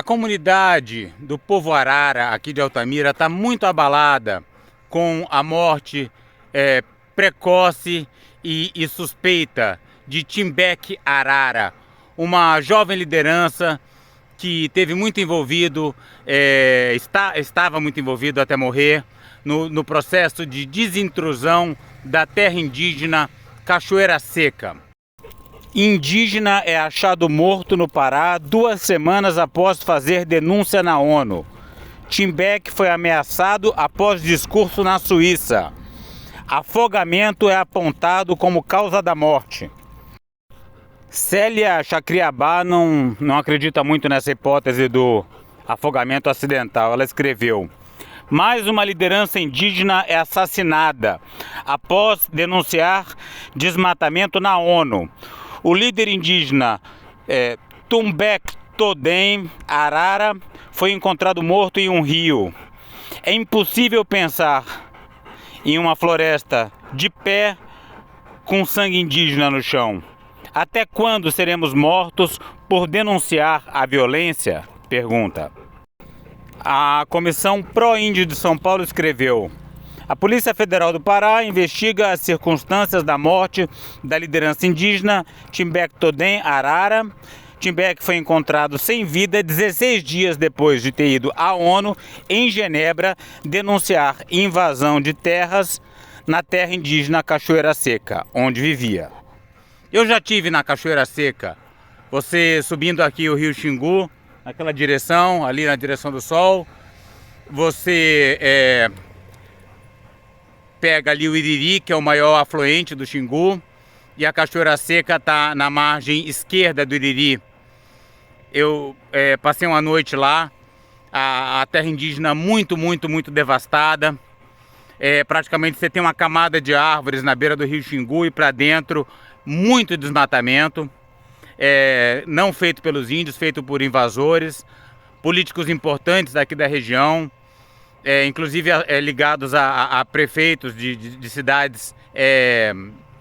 comunidade do povo Arara aqui de Altamira está muito abalada com a morte precoce e suspeita de Timbek Arara, uma jovem liderança que teve muito envolvido, estava muito envolvido até morrer no processo de desintrusão da terra indígena Cachoeira Seca. Indígena é achado morto no Pará 2 semanas após fazer denúncia na ONU. Timbek foi ameaçado após discurso na Suíça. Afogamento é apontado como causa da morte. Célia Chacriabá não acredita muito nessa hipótese do afogamento acidental. Ela escreveu: mais uma liderança indígena é assassinada após denunciar desmatamento na ONU. O líder indígena Timbek Todem Arara foi encontrado morto em um rio. É impossível pensar em uma floresta de pé com sangue indígena no chão. Até quando seremos mortos por denunciar a violência? Pergunta. A Comissão Pró-Índio de São Paulo escreveu: a Polícia Federal do Pará investiga as circunstâncias da morte da liderança indígena Timbek Todem Arara. Timbek foi encontrado sem vida 16 dias depois de ter ido à ONU em Genebra denunciar invasão de terras na terra indígena Cachoeira Seca, onde vivia. Eu já estive na Cachoeira Seca, você subindo aqui o rio Xingu, naquela direção, ali na direção do sol, você pega ali o Iriri, que é o maior afluente do Xingu, e a Cachoeira Seca está na margem esquerda do Iriri. Eu passei uma noite lá, a terra indígena muito devastada. Praticamente você tem uma camada de árvores na beira do rio Xingu e para dentro muito desmatamento, não feito pelos índios, feito por invasores, políticos importantes daqui da região, inclusive ligados a prefeitos de cidades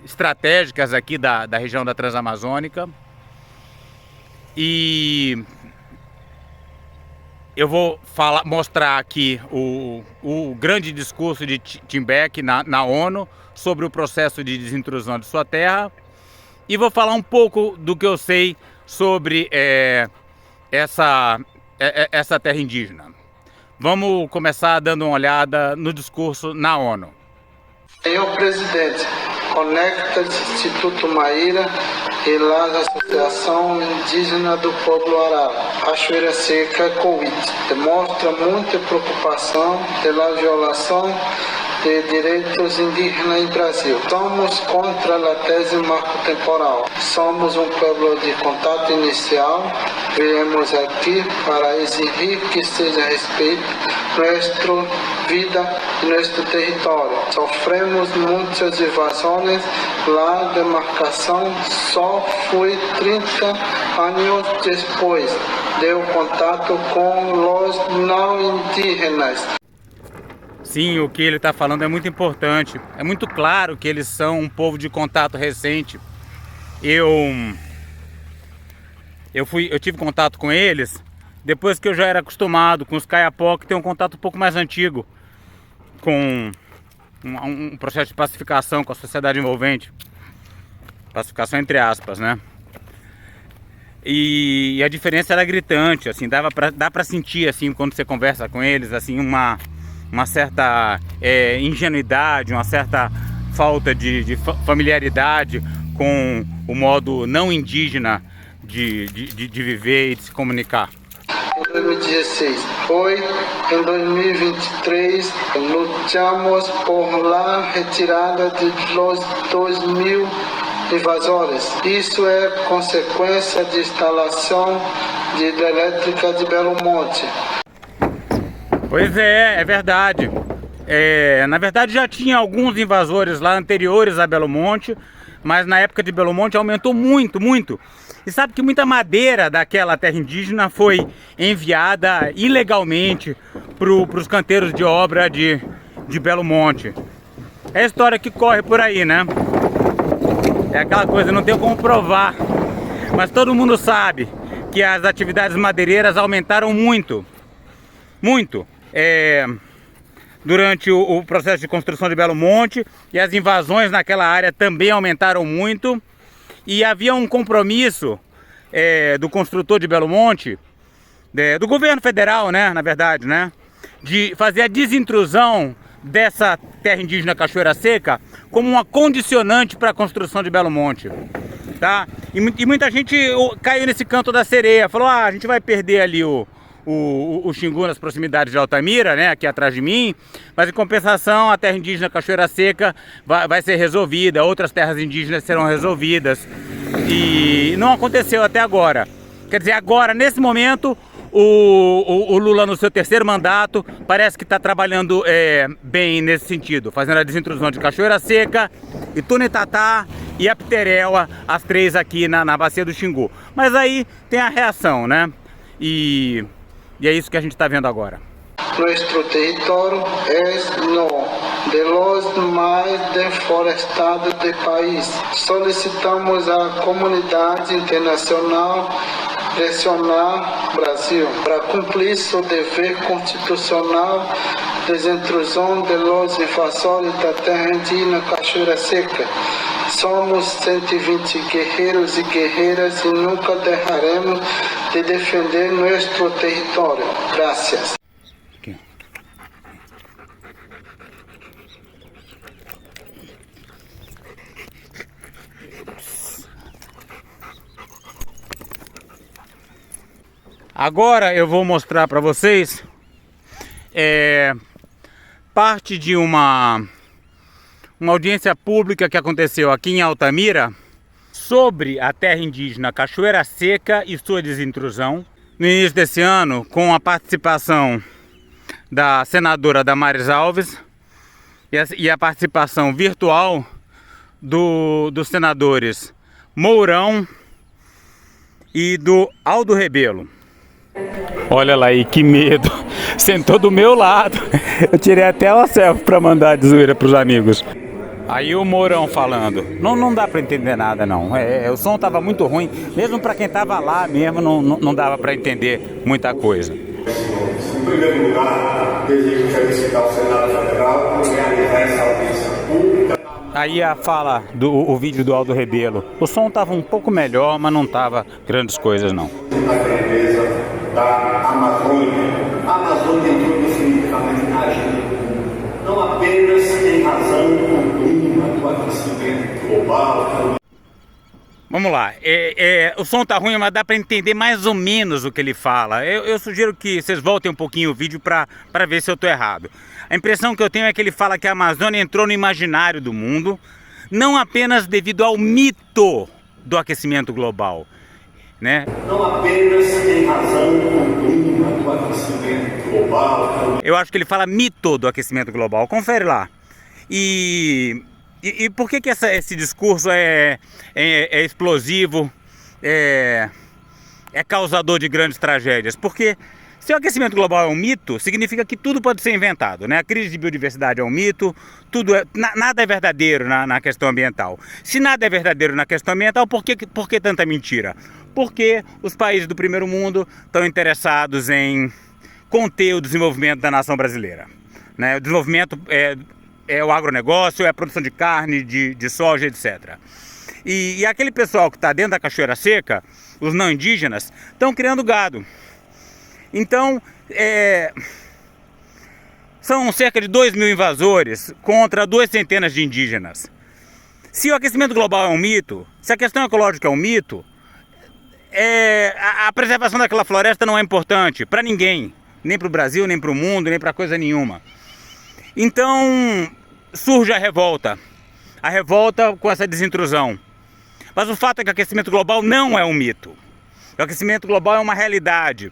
estratégicas aqui da região da Transamazônica. E eu vou mostrar aqui o grande discurso de Timbek na ONU sobre o processo de desintrusão de sua terra. E vou falar um pouco do que eu sei sobre essa terra indígena. Vamos começar dando uma olhada no discurso na ONU. Senhor Presidente, conecta Instituto Maíra e a Associação Indígena do Povo Arara, Cachoeira Seca, Covid, demonstra muita preocupação pela violação de direitos indígenas em Brasil. Somos contra a tese marco temporal. Somos um povo de contato inicial. Viemos aqui para exigir que seja respeito nossa vida e nosso território. Sofremos muitas invasões. A demarcação só foi 30 anos depois. Deu contato com os não indígenas. Sim, o que ele está falando é muito importante. É muito claro que eles são um povo de contato recente. Eu tive contato com eles depois que eu já era acostumado com os Kayapó, que tem um contato um pouco mais antigo com um processo de pacificação com a sociedade envolvente. Pacificação entre aspas, né? E a diferença era gritante, assim, dá pra sentir, assim, quando você conversa com eles, assim, uma certa ingenuidade, uma certa falta de familiaridade com o modo não indígena de viver e de se comunicar. Em 2016 foi, em 2023 lutamos por la retirada de los 2.000 invasores. Isso é consequência de instalação de hidrelétrica de Belo Monte. Pois é verdade. Na verdade já tinha alguns invasores lá anteriores a Belo Monte, mas na época de Belo Monte aumentou muito. E sabe que muita madeira daquela terra indígena foi enviada ilegalmente para os canteiros de obra de Belo Monte. É a história que corre por aí, né? É aquela coisa, não tem como provar, mas todo mundo sabe que as atividades madeireiras aumentaram muito, muito, durante o processo de construção de Belo Monte, e as invasões naquela área também aumentaram muito, e havia um compromisso do construtor de Belo Monte, do governo federal, né, na verdade, né, de fazer a desintrusão dessa terra indígena Cachoeira Seca como uma condicionante para a construção de Belo Monte, tá? E muita gente caiu nesse canto da sereia, falou: a gente vai perder ali o Xingu nas proximidades de Altamira, né, aqui atrás de mim, mas em compensação a terra indígena Cachoeira Seca vai ser resolvida, outras terras indígenas serão resolvidas, e não aconteceu até agora. Quer dizer, agora, nesse momento, o Lula, no seu terceiro mandato, parece que está trabalhando bem nesse sentido, fazendo a desintrusão de Cachoeira Seca, Itunetatá e Apiteréua, as três aqui na bacia do Xingu. Mas aí tem a reação, né? E é isso que a gente está vendo agora. Nuestro territorio es uno de los más deforestados del país. Solicitamos à comunidade internacional pressionar o Brasil para cumprir seu dever constitucional de desintrusão de los invasores da terra indígena Cachoeira Seca. Somos 120 guerreiros e guerreiras e nunca deixaremos de defender nosso território. Gracias. Agora eu vou mostrar para vocês parte de uma audiência pública que aconteceu aqui em Altamira sobre a terra indígena Cachoeira Seca e sua desintrusão no início desse ano, com a participação da senadora Damares Alves e a participação virtual dos senadores Mourão e do Aldo Rebelo. Olha lá aí, que medo! Sentou do meu lado. Eu tirei até uma selfie pra mandar de zoeira pros amigos. Aí o Mourão falando. Não dá pra entender nada, não. O som tava muito ruim. Mesmo pra quem tava lá mesmo, não dava pra entender muita coisa. Em primeiro lugar, desejo felicitar o Senado Federal por realizar essa audiência pública. Aí a fala o vídeo do Aldo Rebelo. O som tava um pouco melhor, mas não tava grandes coisas, não. A grandeza da Amazônia. A Amazônia entrou definitivamente na agenda do mundo. Não apenas em razão do aquecimento global. Vamos lá, o som tá ruim, mas dá para entender mais ou menos o que ele fala. Eu sugiro que vocês voltem um pouquinho o vídeo para ver se eu tô errado. A impressão que eu tenho é que ele fala que a Amazônia entrou no imaginário do mundo, não apenas devido ao mito do aquecimento global, né? Não apenas em razão do aquecimento global. Eu acho que ele fala mito do aquecimento global, confere lá. E por que esse discurso é explosivo, é causador de grandes tragédias? Porque se o aquecimento global é um mito, significa que tudo pode ser inventado, né? A crise de biodiversidade é um mito, nada é verdadeiro na questão ambiental. Se nada é verdadeiro na questão ambiental, por que tanta mentira? Porque os países do primeiro mundo estão interessados em conter o desenvolvimento da nação brasileira, né? O desenvolvimento é o agronegócio, é a produção de carne, de soja, etc. E aquele pessoal que está dentro da Cachoeira Seca, os não indígenas, estão criando gado. Então, são cerca de 2.000 invasores contra 200 de indígenas. Se o aquecimento global é um mito, se a questão ecológica é um mito, a preservação daquela floresta não é importante para ninguém, nem para o Brasil, nem para o mundo, nem para coisa nenhuma. Então surge a revolta com essa desintrusão. Mas o fato é que o aquecimento global não é um mito. O aquecimento global é uma realidade.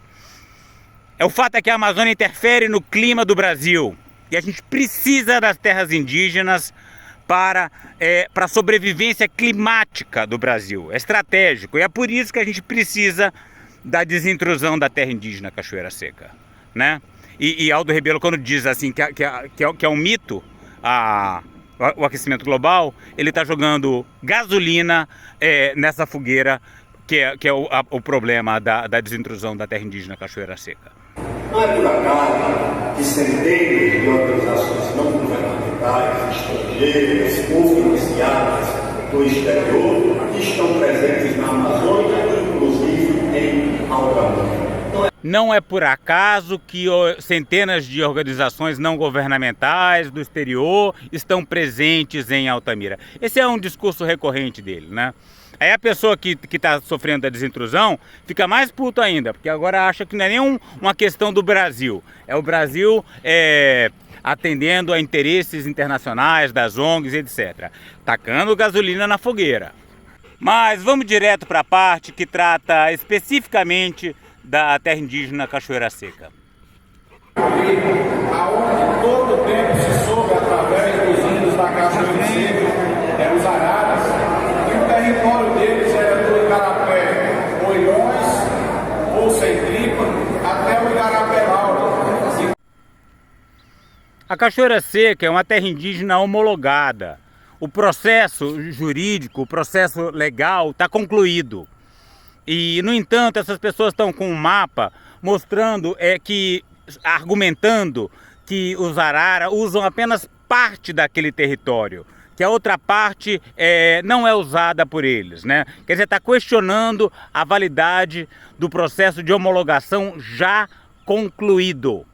O fato é que a Amazônia interfere no clima do Brasil. E a gente precisa das terras indígenas para a sobrevivência climática do Brasil. É estratégico. E é por isso que a gente precisa da desintrusão da terra indígena Cachoeira Seca, né? E Aldo Rebelo, quando diz assim que é um mito o aquecimento global, ele está jogando gasolina nessa fogueira que é o problema da desintrusão da terra indígena Cachoeira Seca. Não é por acaso que centenas de organizações não governamentais, estrangeiras ou financiadas do exterior estão presentes na Amazônia, inclusive em Altamira. Não é por acaso que centenas de organizações não governamentais do exterior estão presentes em Altamira. Esse é um discurso recorrente dele, né? Aí a pessoa que está sofrendo da desintrusão fica mais puto ainda, porque agora acha que não é nem uma questão do Brasil. É o Brasil atendendo a interesses internacionais, das ONGs, etc. Tacando gasolina na fogueira. Mas vamos direto para a parte que trata especificamente da terra indígena Cachoeira Seca. Aonde todo o tempo se soube através dos índios da Cachoeira Seca, os araras, e o território deles era do Igarapé, Oilhões, ou Sem Tripa, até o Igarapé Lauro. A Cachoeira Seca é uma terra indígena homologada. O processo jurídico, o processo legal está concluído. E, no entanto, essas pessoas estão com um mapa mostrando, argumentando que os arara usam apenas parte daquele território, que a outra parte não é usada por eles, né? Quer dizer, está questionando a validade do processo de homologação já concluído.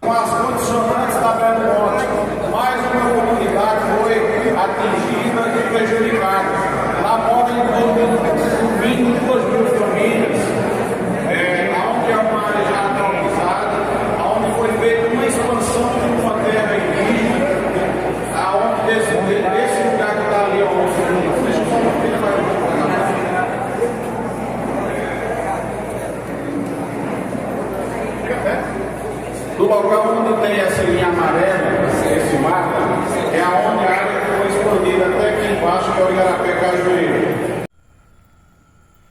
Com as condicionantes da Belo Monte, mais uma comunidade foi atingida e prejudicada. Lá moram em torno de 22 mil famílias, onde é uma área já atualizada, onde foi feita uma expansão de uma terra indígena, onde desse lugar que está ali, deixa eu só do local onde tem essa linha amarela, esse mapa, é aonde a área que foi expandida até aqui embaixo, que é o Igarapé Cajueiro.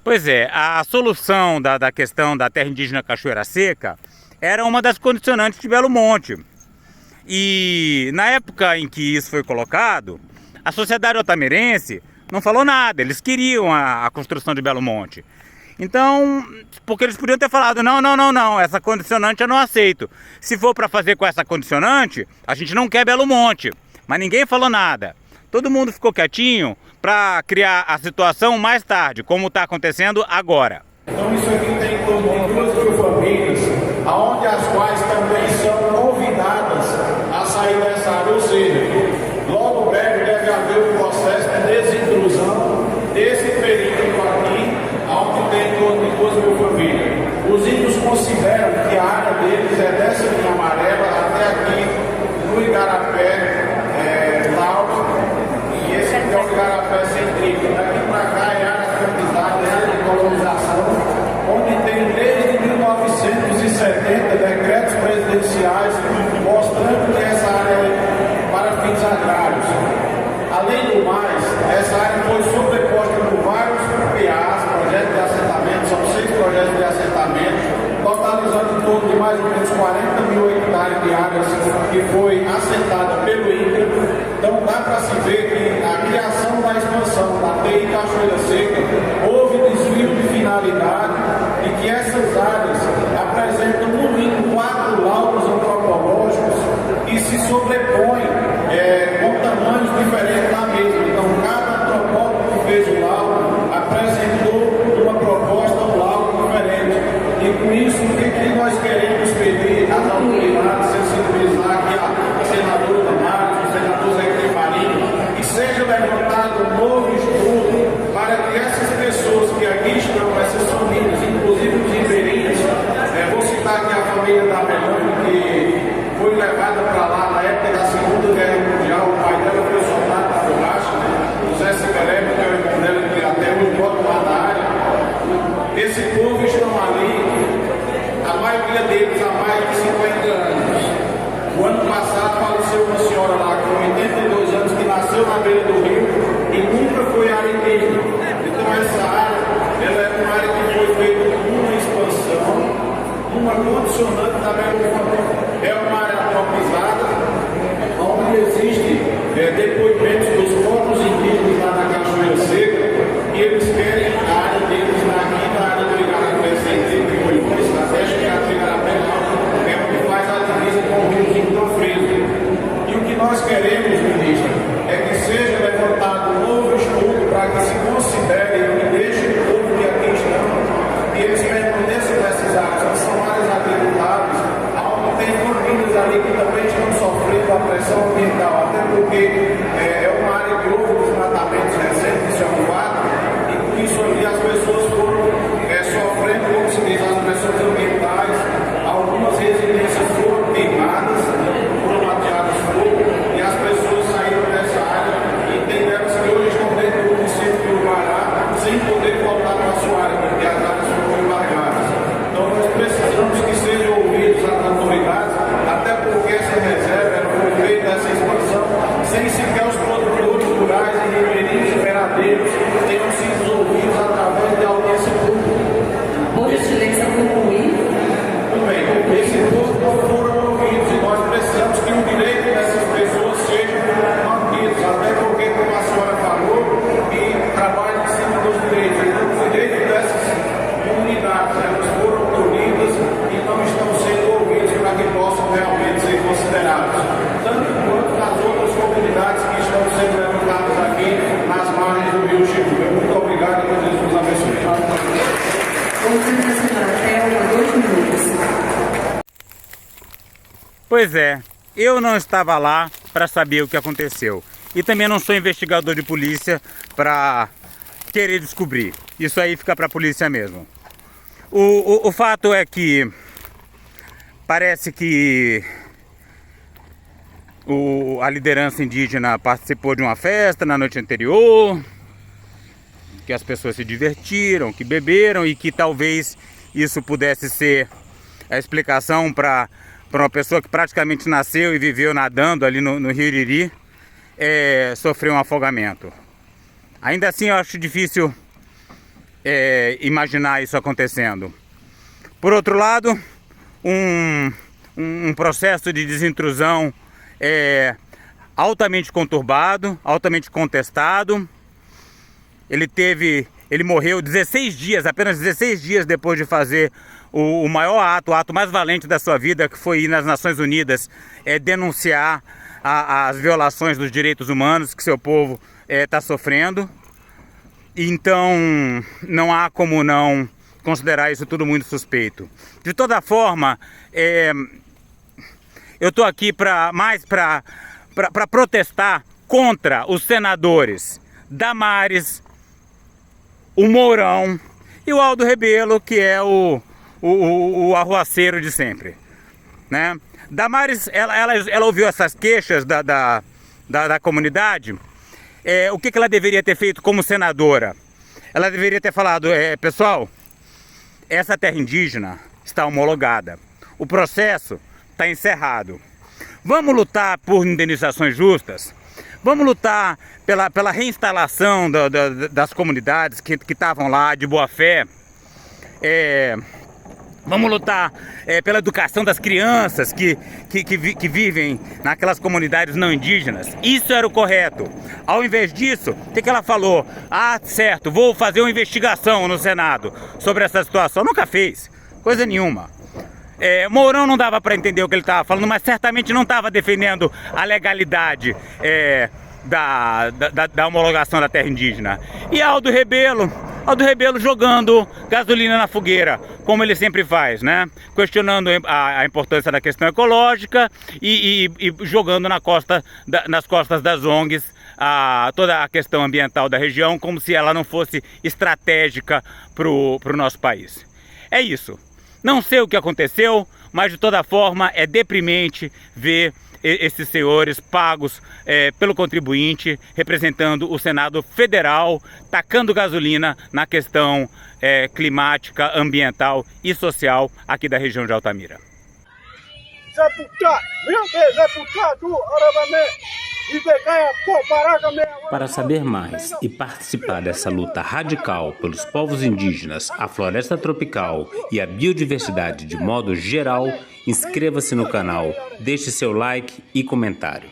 Pois é, a solução da questão da terra indígena Cachoeira Seca era uma das condicionantes de Belo Monte. E na época em que isso foi colocado, a sociedade altamirense não falou nada, eles queriam a construção de Belo Monte. Então, porque eles podiam ter falado, não, essa condicionante eu não aceito. Se for para fazer com essa condicionante, a gente não quer Belo Monte. Mas ninguém falou nada. Todo mundo ficou quietinho para criar a situação mais tarde, como está acontecendo agora. Então isso aqui tem em torno de 2 mil famílias, aonde as quais também são convidadas a sair dessa área. Ou seja, logo breve deve haver um processo de desintrusão desse período aqui, onde tem em torno de 2 mil famílias. Os índios consideram que a área deles é dessa linha amarela até aqui no Igarapé Lauro, e esse aqui é o Igarapé Sem Tripa. Daqui para cá é área campizada, é área de colonização, onde tem desde 1970 decretos presidenciais mostrando que essa área é para fins agrários. Além do mais, essa área foi sobreposta por vários PAs, projetos de assentamento, são 6 projetos de assentamento, totalizando em torno de mais ou menos 40 mil hectares de áreas que foi assentada pelo INCRA. Então dá para se ver que a criação da expansão da TI Cachoeira Seca houve desvio de finalidade e que essas áreas apresentam no mínimo 4 laudos antropológicos que se sobrepõem com tamanhos diferentes da mesma. Então cada antropólogo que fez o laudo apresentou uma proposta, um laudo diferente. E com isso, o que nós queremos pedir às autoridades, sensibilizar aqui a senadora Damares, o senador Zé Marinho, que seja levantado um novo estudo para que essas pessoas que aqui estão, essas famílias, inclusive os ribeirinhos, vou citar aqui a família da Melone, que foi levada para lá na época da Segunda Pois é, eu não estava lá para saber o que aconteceu. E também não sou investigador de polícia para querer descobrir. Isso aí fica para a polícia mesmo. O fato é que parece que a liderança indígena participou de uma festa na noite anterior, que as pessoas se divertiram, que beberam e que talvez isso pudesse ser a explicação para uma pessoa que praticamente nasceu e viveu nadando ali no Rio Iriri, sofrer um afogamento. Ainda assim eu acho difícil imaginar isso acontecendo. Por outro lado, um processo de desintrusão altamente conturbado, altamente contestado. Ele morreu 16 dias, apenas 16 dias depois de fazer o maior ato, o ato mais valente da sua vida, que foi ir nas Nações Unidas denunciar as violações dos direitos humanos que seu povo está sofrendo. Então não há como não considerar isso tudo muito suspeito. De toda forma, eu estou aqui para protestar contra os senadores Damares, o Mourão e o Aldo Rebelo, que é o arruaceiro de sempre, né? Damares, ela ouviu essas queixas da comunidade. O que ela deveria ter feito como senadora? Ela deveria ter falado, pessoal, essa terra indígena está homologada, o processo está encerrado. Vamos lutar por indenizações justas? Vamos lutar pela reinstalação das comunidades que estavam lá de boa fé. Vamos lutar pela educação das crianças que vivem naquelas comunidades não indígenas. Isso era o correto. Ao invés disso, o que ela falou? Ah, certo, vou fazer uma investigação no Senado sobre essa situação. Nunca fez, coisa nenhuma. Mourão não dava para entender o que ele estava falando, mas certamente não estava defendendo a legalidade da homologação da terra indígena. E Aldo Rebelo jogando gasolina na fogueira, como ele sempre faz, né? Questionando a importância da questão ecológica e jogando nas costas das ONGs toda a questão ambiental da região, como se ela não fosse estratégica para o nosso país. É isso. Não sei o que aconteceu, mas de toda forma é deprimente ver esses senhores pagos pelo contribuinte, representando o Senado Federal, tacando gasolina na questão climática, ambiental e social aqui da região de Altamira. Para saber mais e participar dessa luta radical pelos povos indígenas, a floresta tropical e a biodiversidade de modo geral, inscreva-se no canal, deixe seu like e comentário.